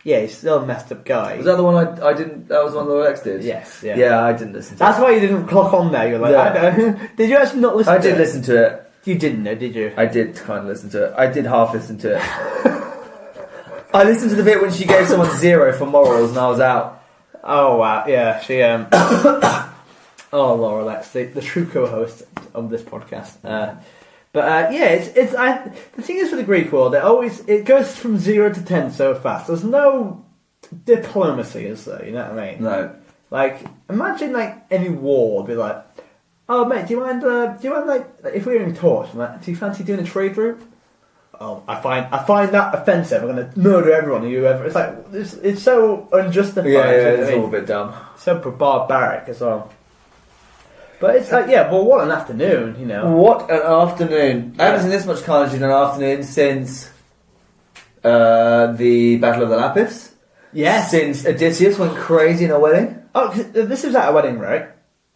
Speaker 1: Yeah, he's still a messed up guy.
Speaker 2: Was that the one I didn't... That was the one Lord X did?
Speaker 1: Yes, yeah.
Speaker 2: Yeah, I didn't listen to
Speaker 1: That's why you didn't clock on there. You're like, I don't... Did you actually not listen to it?
Speaker 2: I did listen to it.
Speaker 1: You didn't know, did you?
Speaker 2: I did kind of listen to it. I did half listen to it. I listened to the bit when she gave someone 0 for morals and I was out.
Speaker 1: Oh, wow. Yeah, she... Oh, Laura, that's the true co-host of this podcast. The thing is with the Greek world, it goes from 0 to 10 so fast. There's no diplomacy, is there? You know what I mean?
Speaker 2: No.
Speaker 1: Imagine any war would be like, oh mate, do you mind if we're in talks, do you fancy doing a trade route? Oh, I find that offensive. I'm going to murder everyone who ever. It's so unjustified.
Speaker 2: Yeah, it's all a bit dumb.
Speaker 1: So barbaric as well. But it's what an afternoon, you know.
Speaker 2: What an afternoon. I haven't seen this much carnage in an afternoon since the Battle of the Lapiths.
Speaker 1: Yes.
Speaker 2: Since Odysseus went crazy in a wedding.
Speaker 1: Oh, this was at a wedding, right?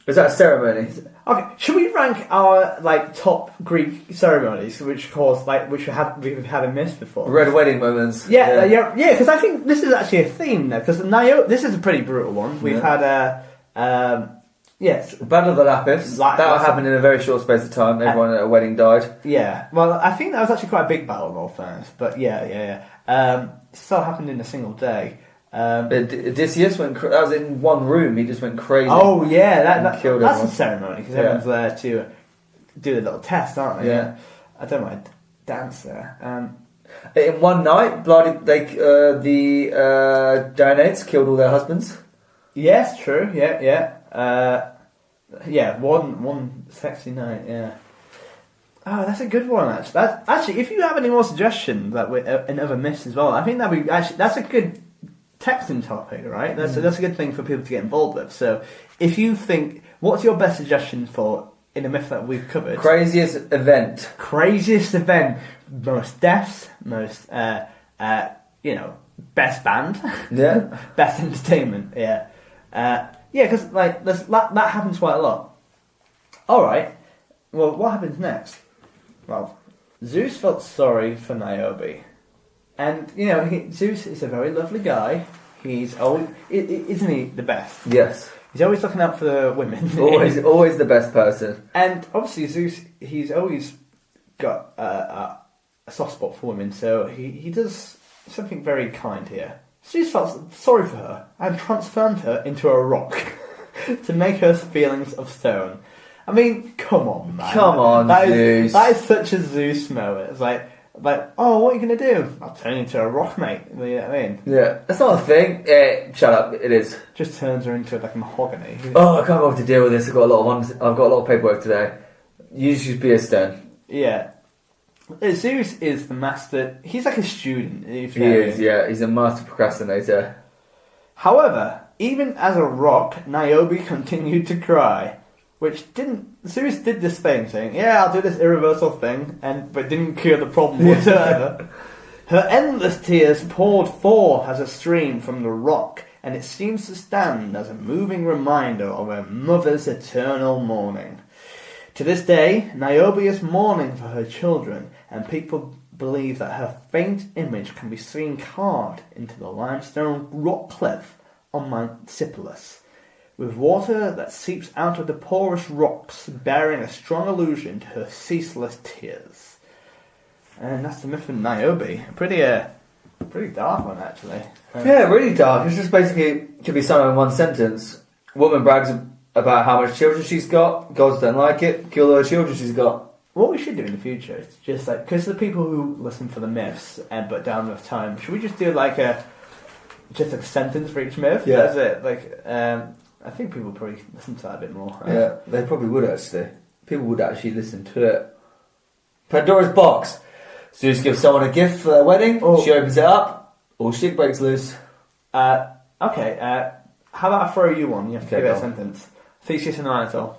Speaker 2: Was that a ceremony?
Speaker 1: Okay, should we rank our top Greek ceremonies, which we've had in Miffs before?
Speaker 2: Red wedding moments.
Speaker 1: Yeah, because I think this is actually a theme now. Because this is a pretty brutal one. We've had yes,
Speaker 2: Battle of the Lapiths. That happened in a very short space of time. Everyone at a wedding died.
Speaker 1: Yeah, well, I think that was actually quite a big battle in all fairness. But yeah. It still happened in a single day.
Speaker 2: Odysseus that was in one room. He just went crazy.
Speaker 1: Oh yeah, that's
Speaker 2: everyone.
Speaker 1: a ceremony because everyone's there to do a little test, aren't they?
Speaker 2: Yeah.
Speaker 1: I don't want to dance there.
Speaker 2: In one night, the Dianates killed all their husbands.
Speaker 1: Yes, true. Yeah. One sexy night. Yeah. Oh, that's a good one. Actually, if you have any more suggestions in other myths as well, I think that's a good texting topic, right? That's a good thing for people to get involved with. So, if you think, what's your best suggestion for in a myth that we've covered?
Speaker 2: Craziest event,
Speaker 1: most deaths, most best band,
Speaker 2: yeah,
Speaker 1: best entertainment, yeah, because that happens quite a lot. All right, well, what happens next? Well, Zeus felt sorry for Niobe. And, Zeus is a very lovely guy. He's always... Isn't he the best?
Speaker 2: Yes.
Speaker 1: He's always looking out for the women.
Speaker 2: always the best person.
Speaker 1: And, obviously, Zeus, he's always got a soft spot for women, so he does something very kind here. Zeus felt sorry for her and transformed her into a rock to make her feelings of stone. I mean, come on, man.
Speaker 2: Come on, Zeus.
Speaker 1: That is such a Zeus moment. It's like... Like, oh, what are you going to do? I'll turn you into a rock, mate. You know what I mean?
Speaker 2: Yeah, that's not a thing. Shut up, it is.
Speaker 1: Just turns her into like a mahogany.
Speaker 2: Oh, I can't go to deal with this. I've got a lot of paperwork today. You just be a stone.
Speaker 1: Yeah. Zeus is the master. He's like a student.
Speaker 2: He is, yeah. He's a master procrastinator.
Speaker 1: However, even as a rock, Niobe continued to cry. Zeus did this thing, saying, yeah, I'll do this irreversible thing, but didn't cure the problem whatsoever. Her endless tears poured forth as a stream from the rock, and it seems to stand as a moving reminder of her mother's eternal mourning. To this day, Niobe is mourning for her children, and people believe that her faint image can be seen carved into the limestone rock cliff on Mount Sipylus, with water that seeps out of the porous rocks, bearing a strong allusion to her ceaseless tears. And that's the myth of Niobe. Pretty dark one, actually.
Speaker 2: Yeah, really dark. It's just basically, can be summed in one sentence. Woman brags about how much children she's got, gods don't like it, kill all the children she's got.
Speaker 1: What we should do in the future is just like, because the people who listen for the myths but don't have enough time, should we just do like just a sentence for each myth?
Speaker 2: Yeah.
Speaker 1: That's it. Like, I think people would probably listen to that a bit more.
Speaker 2: Yeah, they probably would actually. People would actually listen to it. Pandora's box. Zeus gives someone a gift for their wedding.
Speaker 1: Oh.
Speaker 2: She opens it up. All shit breaks loose.
Speaker 1: Okay. How about I throw you one? You have to give it a sentence. Theseus and Minotaur.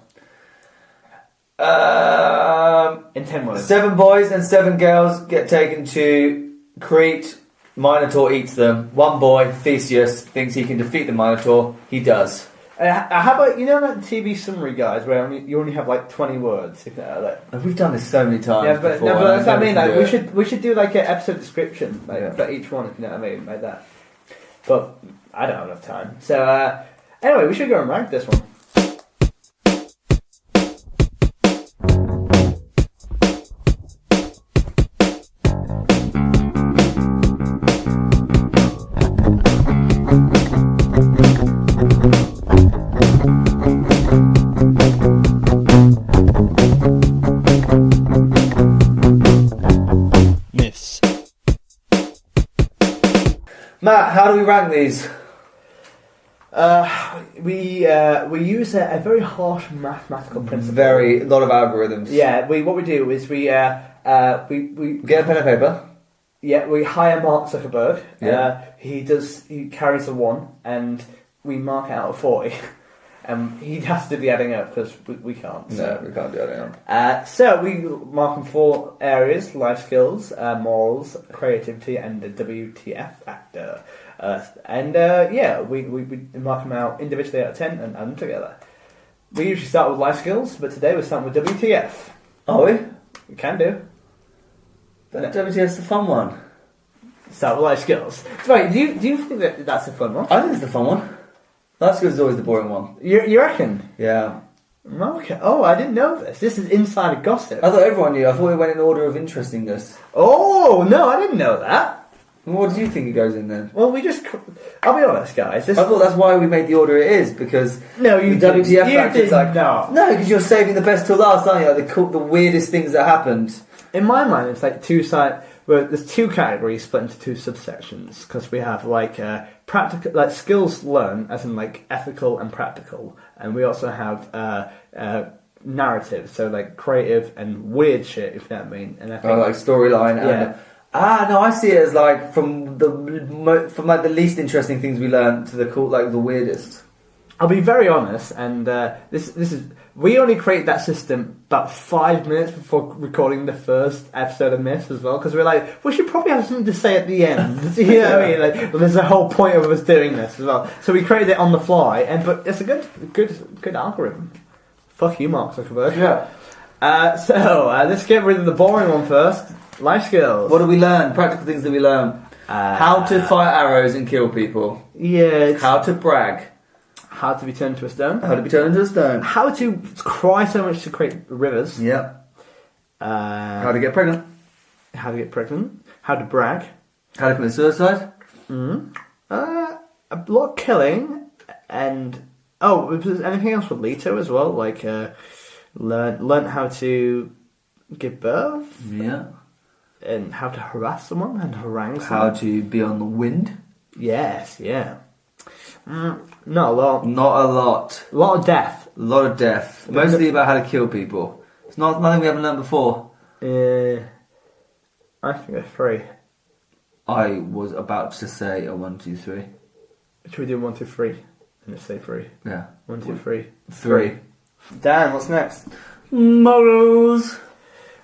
Speaker 1: In 10 words.
Speaker 2: 7 boys and 7 girls get taken to Crete. Minotaur eats them. One boy, Theseus, thinks he can defeat the Minotaur. He does.
Speaker 1: How about, you know that TV summary guys where you only have like 20 words? If
Speaker 2: We've done this so many times.
Speaker 1: Yeah, but
Speaker 2: before,
Speaker 1: no, but that's what I mean. Like
Speaker 2: we
Speaker 1: we should do like an episode description for each one, if you know what I mean, like that. But I don't have enough time. So anyway, we should go and rank this one.
Speaker 2: Matt, how do we rank these?
Speaker 1: We use a very harsh mathematical principle.
Speaker 2: A lot of algorithms.
Speaker 1: Yeah, what we do is we
Speaker 2: get a pen and paper.
Speaker 1: Yeah, we hire Mark Zuckerberg.
Speaker 2: Yeah.
Speaker 1: He carries a 1, and we mark it out of 40. He has to do the adding up because we can't.
Speaker 2: So. No, we can't do adding up.
Speaker 1: So we mark in 4 areas: life skills, morals, creativity, and the WTF factor. We mark them out individually out of 10 and add them together. We usually start with life skills, but today we're starting with WTF.
Speaker 2: Are we?
Speaker 1: We can do.
Speaker 2: But WTF's the fun one.
Speaker 1: Start with life skills. Right, do you think that's a fun one?
Speaker 2: I think it's the fun one. Life skills is always the boring one.
Speaker 1: You reckon?
Speaker 2: Yeah.
Speaker 1: Okay. Oh, I didn't know this. This is insider gossip.
Speaker 2: I thought everyone knew. I thought it went in order of interestingness.
Speaker 1: Oh, no, I didn't know that.
Speaker 2: What do you think it goes in then?
Speaker 1: Well, I'll be honest, guys.
Speaker 2: I thought that's why we made the order it is, because
Speaker 1: no, you
Speaker 2: the WTF
Speaker 1: factor is like
Speaker 2: no, because you're saving the best till last, aren't you? Like the weirdest things that happened.
Speaker 1: In my mind, it's like there's 2 categories split into 2 subsections, because we have like practical, like skills learned, as in like ethical and practical, and we also have narrative, so like creative and weird shit, if you know what I mean. And I think
Speaker 2: like storyline.
Speaker 1: Yeah.
Speaker 2: No, I see it as like from the least interesting things we learn to the weirdest.
Speaker 1: I'll be very honest, and this is we only created that system about 5 minutes before recording the first episode of Miffs as well, because we're like, we should probably have something to say at the end. You know what I mean? Like, well, there's a whole point of us doing this as well. So we created it on the fly, but it's a good algorithm. Fuck you, Mark Zuckerberg.
Speaker 2: Yeah.
Speaker 1: So let's get rid of the boring one first. Life skills.
Speaker 2: What do we learn? Practical things that we learn. How to fire arrows and kill people.
Speaker 1: Yeah.
Speaker 2: How to brag.
Speaker 1: How to be turned into a stone.
Speaker 2: How to be turned into a stone.
Speaker 1: How to cry so much to create rivers.
Speaker 2: Yeah. How to get pregnant.
Speaker 1: How to get pregnant. How to brag.
Speaker 2: How to commit suicide.
Speaker 1: A lot of killing. And if there's anything else with Leto as well, like learn how to give birth.
Speaker 2: Yeah.
Speaker 1: in how to harass someone and harangue
Speaker 2: How
Speaker 1: someone.
Speaker 2: to be on the wind?
Speaker 1: Yes, yeah. Not a lot.
Speaker 2: Not a lot.
Speaker 1: A lot of death.
Speaker 2: A lot of death. Mostly about how to kill people. It's nothing we haven't learned before.
Speaker 1: I think there's 3.
Speaker 2: I was about to say a 1, 2, 3.
Speaker 1: Should we do 1, 2, 3? And just say 3.
Speaker 2: Yeah.
Speaker 1: 1, 2, 3.
Speaker 2: 3.
Speaker 1: Dan, what's next?
Speaker 2: Morals.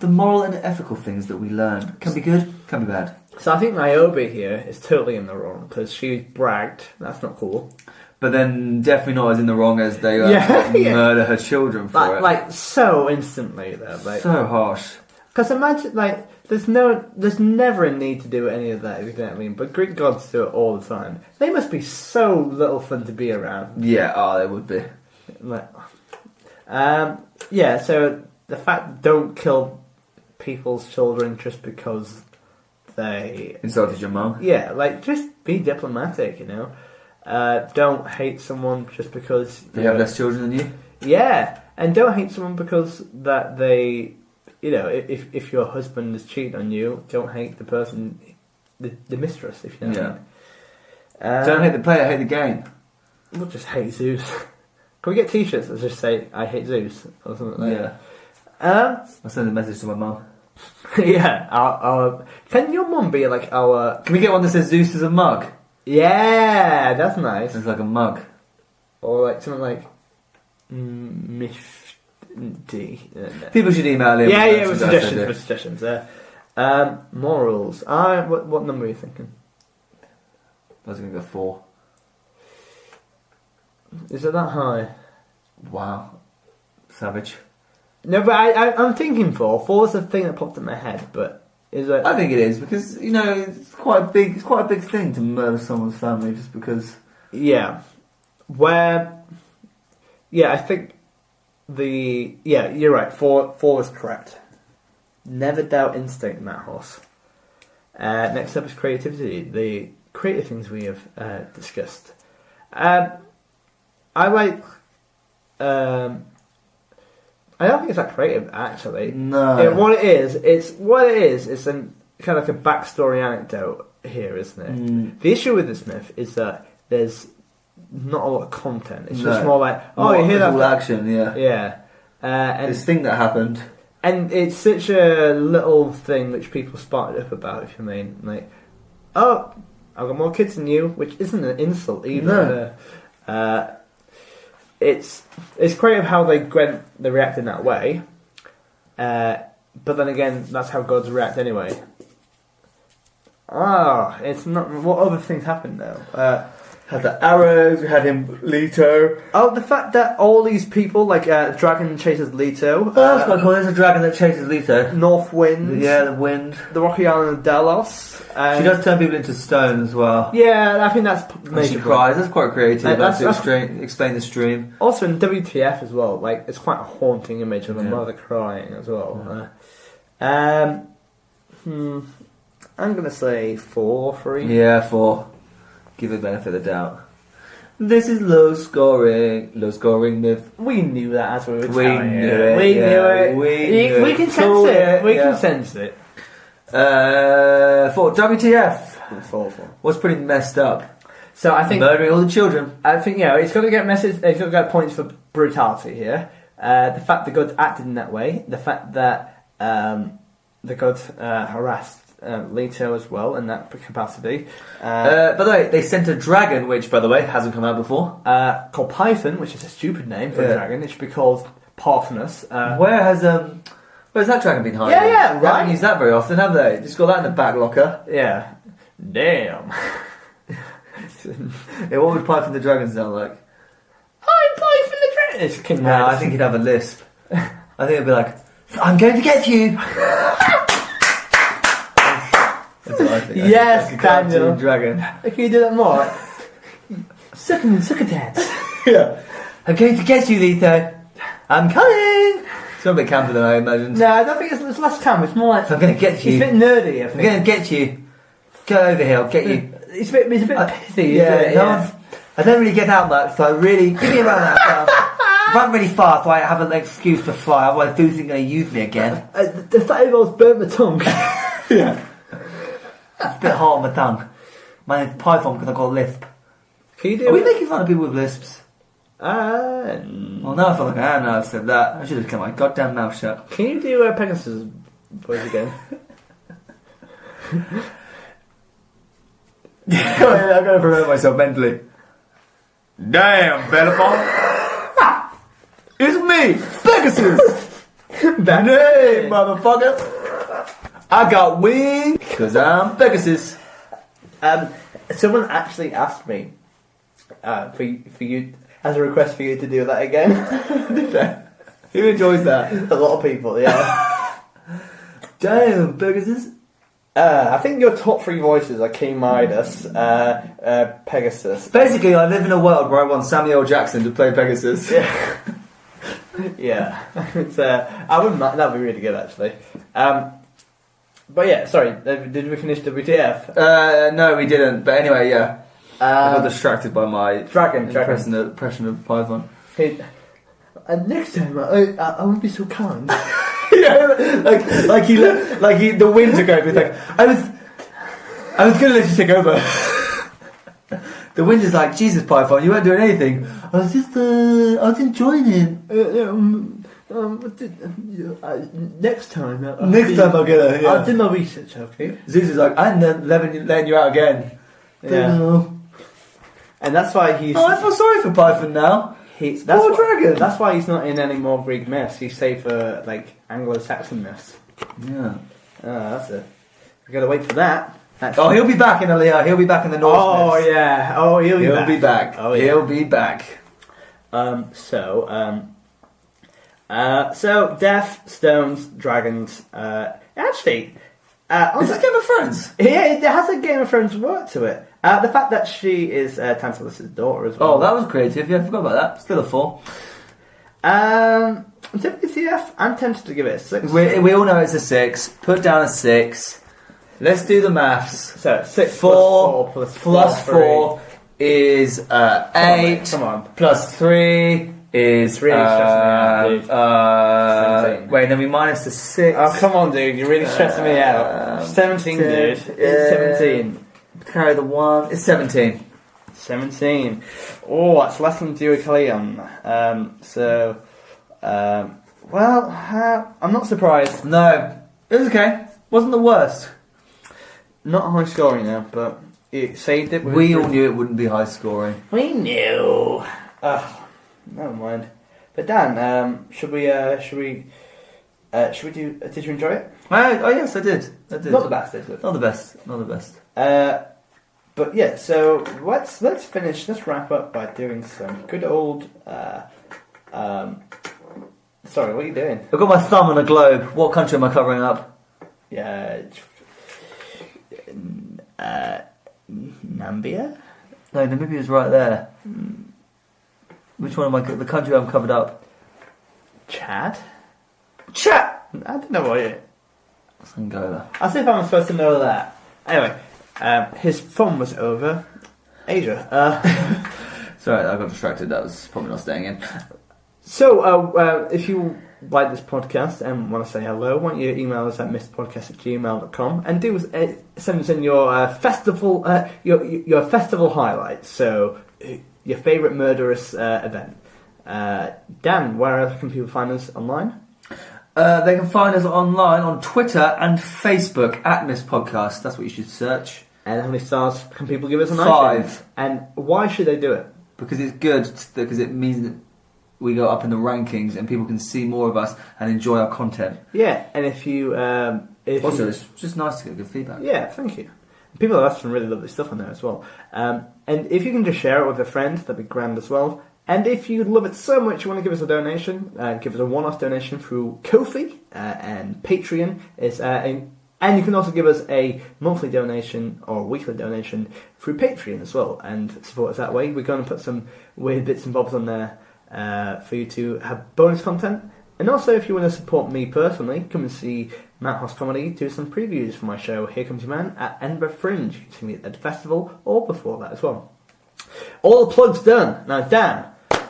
Speaker 2: The moral and ethical things that we learn can be good, can be bad.
Speaker 1: So I think Niobe here is totally in the wrong because she bragged. That's not cool.
Speaker 2: But then definitely not as in the wrong as they murder her children for it.
Speaker 1: Like so instantly though. Like,
Speaker 2: so harsh.
Speaker 1: Because imagine, like, there's never a need to do any of that, if you know what I mean. But Greek gods do it all the time. They must be so little fun to be around.
Speaker 2: Yeah, they would be.
Speaker 1: Like, yeah, so the fact don't kill people's children just because they
Speaker 2: insulted your mum.
Speaker 1: Yeah, like, just be diplomatic, you know. Don't hate someone just because
Speaker 2: they have less children than you.
Speaker 1: Yeah, and don't hate someone because that they, you know, if your husband is cheating on you, don't hate the person, the mistress, if you know what I mean.
Speaker 2: Don't hate the player, hate the game.
Speaker 1: We'll just hate Zeus. Can we get t-shirts that just say I hate Zeus or something like that?
Speaker 2: I'll send a message to my mum.
Speaker 1: Yeah, our can your mum be like our?
Speaker 2: Can we get one that says Zeus is a mug?
Speaker 1: Yeah, that's nice.
Speaker 2: It's like a mug,
Speaker 1: or like something like Miffs.
Speaker 2: People should email in.
Speaker 1: Yeah, with suggestions. Morals. What number are you thinking?
Speaker 2: I was going to go 4.
Speaker 1: Is it that high?
Speaker 2: Wow, savage.
Speaker 1: No, but I'm thinking 4. 4 is the thing that popped in my head, but is it?
Speaker 2: I think it is because it's quite a big thing to murder someone's family just because.
Speaker 1: Yeah, I think you're right. 4 is correct. Never doubt instinct, Matt Hoss. Next up is creativity. The creative things we have discussed. I like. I don't think it's that creative, actually.
Speaker 2: No.
Speaker 1: What it is. It's kind of like a backstory anecdote here, isn't it?
Speaker 2: Mm.
Speaker 1: The issue with this myth is that there's not a lot of content. It's just more like, you hear that?
Speaker 2: All action, yeah.
Speaker 1: Yeah. And
Speaker 2: this thing that happened.
Speaker 1: And it's such a little thing which people sparked up about, if you mean. Like, I've got more kids than you, which isn't an insult either. No. It's creative how they react in that way. But then again, that's how gods react anyway. It's not... What other things happened though?
Speaker 2: Had the arrows, we had him, Leto.
Speaker 1: The fact that all these people, like dragon chases Leto.
Speaker 2: That's quite cool. There's a dragon that chases Leto.
Speaker 1: North Wind.
Speaker 2: Yeah, the wind.
Speaker 1: The rocky island of Delos.
Speaker 2: She does turn people into stone as well.
Speaker 1: Yeah, I think that's
Speaker 2: major. She cries. That's quite creative. That's explain the stream.
Speaker 1: Also in WTF as well, like it's quite a haunting image of a mother crying as well. Yeah. I'm gonna say 4 for each.
Speaker 2: Yeah, 4. Give it the benefit of the doubt. This is low scoring myth.
Speaker 1: We knew that as we were
Speaker 2: We
Speaker 1: telling
Speaker 2: knew
Speaker 1: you.
Speaker 2: it.
Speaker 1: We knew it.
Speaker 2: We
Speaker 1: can sense it. We can sense it.
Speaker 2: 4. WTF.
Speaker 1: 4.
Speaker 2: What's pretty messed up?
Speaker 1: So I think
Speaker 2: murdering all the children.
Speaker 1: I think it's got to get it's got to get points for brutality here. The fact the gods acted in that way. The fact that the gods harassed Leto as well in that capacity.
Speaker 2: By the way, they sent a dragon, which, by the way, hasn't come out before.
Speaker 1: Called Python, which is a stupid name for a dragon. It should be called Parthenos.
Speaker 2: Where's that dragon been hiding?
Speaker 1: Yeah, right.
Speaker 2: They haven't used that very often, have they? Just got that in the back locker.
Speaker 1: Yeah. Damn.
Speaker 2: What would Python the dragon sound like?
Speaker 1: I'm Python the dragon. It's King
Speaker 2: No, I think he'd have a lisp. I think it'd be like, I'm going to get you. That's what I think.
Speaker 1: Yes,
Speaker 2: like
Speaker 1: Daniel.
Speaker 2: Dragon.
Speaker 1: Can you do that more? Suck a dance.
Speaker 2: Yeah. I'm going to get you, Leto. I'm coming. It's a bit camper than I imagined.
Speaker 1: No, I don't think it's less camp. It's more like
Speaker 2: I'm going to get you.
Speaker 1: It's a bit nerdy. I think.
Speaker 2: I'm going to get you. Go over here. I'll get you.
Speaker 1: It's a bit pithy.
Speaker 2: Yeah. I don't really get out much, so I really give me around that. Run really fast, so I have an excuse to fly. Otherwise, dudes are going to use me again.
Speaker 1: The fact it almost burnt my tongue.
Speaker 2: Yeah. It's a bit hard on my tongue. My name's Python because I've got a lisp.
Speaker 1: Can you do
Speaker 2: Are we making fun of people with lisps?
Speaker 1: Well,
Speaker 2: Well, now I feel like I am now I've said that. I should have kept my goddamn mouth shut.
Speaker 1: Can you do Pegasus voice again?
Speaker 2: I'm going to prepare myself mentally. Damn, Bellafon. It's me, Pegasus.
Speaker 1: That's
Speaker 2: Hey,
Speaker 1: it.
Speaker 2: motherfucker. I got wings because I'm Pegasus.
Speaker 1: Someone actually asked me for you as a request for you to do that again.
Speaker 2: Did they? Who enjoys that?
Speaker 1: A lot of people, yeah.
Speaker 2: Damn, Pegasus.
Speaker 1: I think your top 3 voices are King Midas, Pegasus.
Speaker 2: Basically, I live in a world where I want Samuel L. Jackson to play Pegasus.
Speaker 1: Yeah. Yeah. It's, I wouldn't mind. That'd be really good, actually. But yeah, sorry. Did we finish WTF?
Speaker 2: No, we didn't. But anyway, yeah. I got
Speaker 1: Um,
Speaker 2: distracted by my impression of Python.
Speaker 1: hey, next time, I won't be so kind.
Speaker 2: Yeah, like the wind took over. He's like, I was gonna let you take over. The wind is like, Jesus, Python, you weren't doing anything. I was enjoying it.
Speaker 1: Next time.
Speaker 2: Next time I'll get her. Yeah.
Speaker 1: I'll do my research, okay?
Speaker 2: Zeus is like, I'm letting you out again.
Speaker 1: Yeah. And that's why he's.
Speaker 2: Oh, I feel sorry for Python now. Poor dragon.
Speaker 1: That's why he's not in any more Greek myths. He's saved for like Anglo-Saxon myths.
Speaker 2: Yeah.
Speaker 1: That's it. We gotta wait for that.
Speaker 2: Oh, he'll be back in Aliyah. He'll be back in the Norse
Speaker 1: Oh
Speaker 2: myths.
Speaker 1: yeah. Oh, he'll
Speaker 2: be back.
Speaker 1: Oh, yeah.
Speaker 2: He'll be back.
Speaker 1: So death, stones, dragons. Actually,
Speaker 2: Is this Game of Thrones?
Speaker 1: yeah, it has a Game of Thrones work to it. The fact that she is Tantalus' daughter as well.
Speaker 2: Oh, that was creative. Yeah, I forgot about that. Still a 4.
Speaker 1: WTF, I'm tempted to give it a 6.
Speaker 2: We all know it's a 6. Put down a 6. Let's do the maths.
Speaker 1: So 6
Speaker 2: 4
Speaker 1: plus
Speaker 2: 4 is 8.
Speaker 1: Come on.
Speaker 2: Plus 3 is
Speaker 1: 3 is stressing me out, dude. 17.
Speaker 2: Wait, then we minus the 6.
Speaker 1: Oh, come on, dude. You're really stressing me out. 17, dude. It's 17.
Speaker 2: Carry the 1. It's 17.
Speaker 1: 17. Oh, that's less than Deucalion. I'm not surprised.
Speaker 2: No. It was okay. Wasn't the worst.
Speaker 1: Not high scoring now, but it saved it.
Speaker 2: We all knew it wouldn't be high scoring.
Speaker 1: We knew. Never mind. But Dan, should we do? Did you enjoy it?
Speaker 2: Oh yes, I did.
Speaker 1: Not the best, is it?
Speaker 2: Not the best. Not the best.
Speaker 1: But yeah, so let's finish. Let's wrap up by doing some good old. Sorry, what are you doing?
Speaker 2: I've got my thumb on a globe. What country am I covering up?
Speaker 1: Yeah. Nambia?
Speaker 2: No, Namibia's right there. Which one am I? The country I'm covered up.
Speaker 1: Chad?
Speaker 2: Chad.
Speaker 1: I don't know what it is.
Speaker 2: Angola.
Speaker 1: As if I'm supposed to know that. Anyway, his fun was over. Asia.
Speaker 2: Sorry, I got distracted. That was probably not staying in.
Speaker 1: So, if you like this podcast and want to say hello, why don't you email us at misspodcast@gmail.com and do send us in your festival your festival highlights. So, your favourite murderous event. Dan, where else can people find us online?
Speaker 2: They can find us online on Twitter and Facebook at Miffs Podcast. That's what you should search.
Speaker 1: And how many stars can people give us on
Speaker 2: 5.
Speaker 1: iTunes? And why should they do it?
Speaker 2: Because it's good, because it means that we go up in the rankings and people can see more of us and enjoy our content.
Speaker 1: Yeah, and if you...
Speaker 2: It's just nice to get good feedback.
Speaker 1: Yeah, thank you. People have some really lovely stuff on there as well. And if you can just share it with a friend, that'd be grand as well. And if you love it so much you want to give us a donation, give us a one-off donation through Ko-fi and Patreon. And you can also give us a monthly donation or weekly donation through Patreon as well and support us that way. We're going to put some weird bits and bobs on there for you to have bonus content. And also, if you want to support me personally, come and see Matt Hoss Comedy do some previews for my show Here Comes Your Man at Edinburgh Fringe. You can see me at the festival or before that as well. All the plugs done. Now, Dan,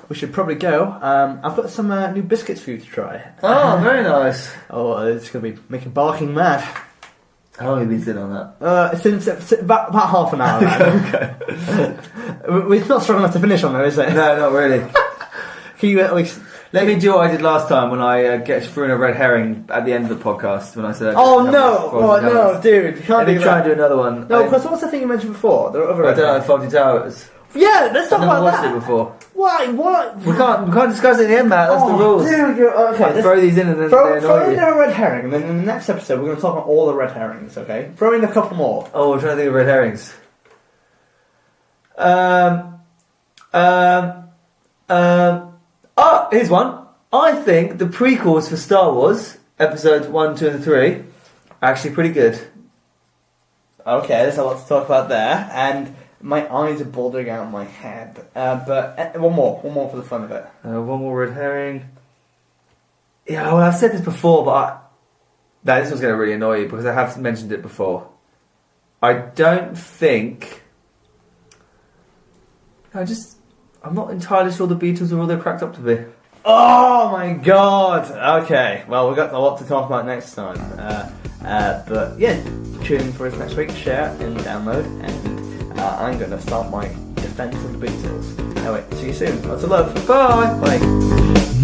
Speaker 1: we should probably go. I've got some new biscuits for you to try.
Speaker 2: Oh, very nice.
Speaker 1: Oh, it's going to be making barking mad.
Speaker 2: How long have you been sitting on that?
Speaker 1: Since about half an hour.
Speaker 2: Okay.
Speaker 1: It's not strong enough to finish on though, is it?
Speaker 2: No, not really.
Speaker 1: Can you at least...
Speaker 2: Let me do what I did last time when I threw in a red herring at the end of the podcast when I said...
Speaker 1: Oh no, dude. You can't
Speaker 2: Let me try and do another one.
Speaker 1: No, because what's the thing you mentioned before? There are other...
Speaker 2: I don't know, Faulty Towers.
Speaker 1: Yeah, let's talk about that.
Speaker 2: I've never watched it before.
Speaker 1: Why? What?
Speaker 2: We can't discuss it in the end, Matt. That's the rules.
Speaker 1: Dude, okay.
Speaker 2: Throw these in and then
Speaker 1: throw in a red herring, and then in the next episode we're going to talk about all the red herrings. Okay? Throw in a couple more.
Speaker 2: Oh, we're trying to think of red herrings. Oh, here's one. I think the prequels for Star Wars, episodes 1, 2 and 3, are actually pretty good.
Speaker 1: Okay, there's a lot to talk about there, and my eyes are bulging out of my head. But one more for the fun of it.
Speaker 2: One more red herring. Yeah, well, I've said this before, but this one's going to really annoy you because I have mentioned it before. I don't think... I'm not entirely sure the Beatles are all they're cracked up to be.
Speaker 1: Oh my god! Okay, well, we've got a lot to talk about next time. But yeah, tune in for us next week, share and download, and I'm going to start my defence of the Beatles. Anyway, see you soon. Lots of love. Bye! Bye!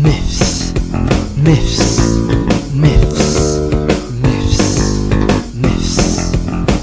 Speaker 3: Miffs. Miffs. Miffs. Miffs. Miffs. Miffs.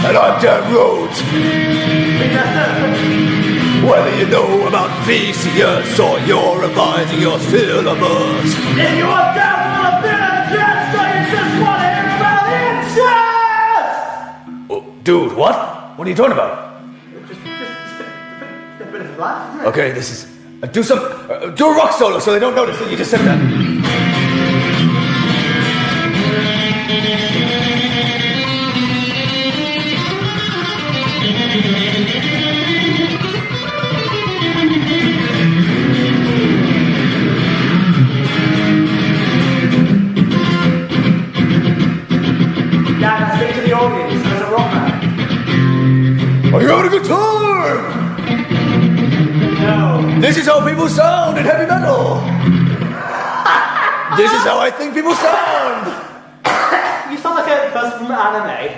Speaker 4: And I'm Dan Rhodes. Whether you know about Theseus or you're revising your syllabus,
Speaker 1: if you're down for a bit of just so you just want to hear about incest!
Speaker 4: Oh, dude, what? What are you talking about?
Speaker 1: Just a bit of a laugh.
Speaker 4: Okay, this is... do a rock solo so they don't notice that you just said that.
Speaker 1: Dad, speak to the audience as a rock man.
Speaker 4: Are you having a good time?
Speaker 1: No.
Speaker 4: This is how people sound in heavy metal. This is how I think people sound.
Speaker 1: You sound like a person from anime.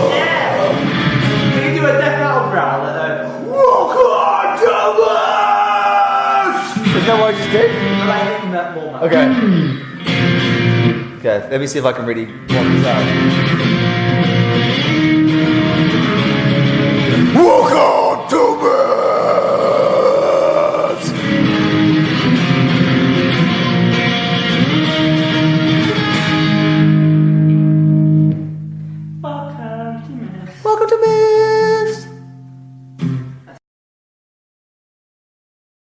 Speaker 1: Yeah. Can you do a death metal growl
Speaker 4: Welcome to this!
Speaker 2: Is that what I just did?
Speaker 1: more?
Speaker 2: Okay. Okay, let me see if I can really work this out.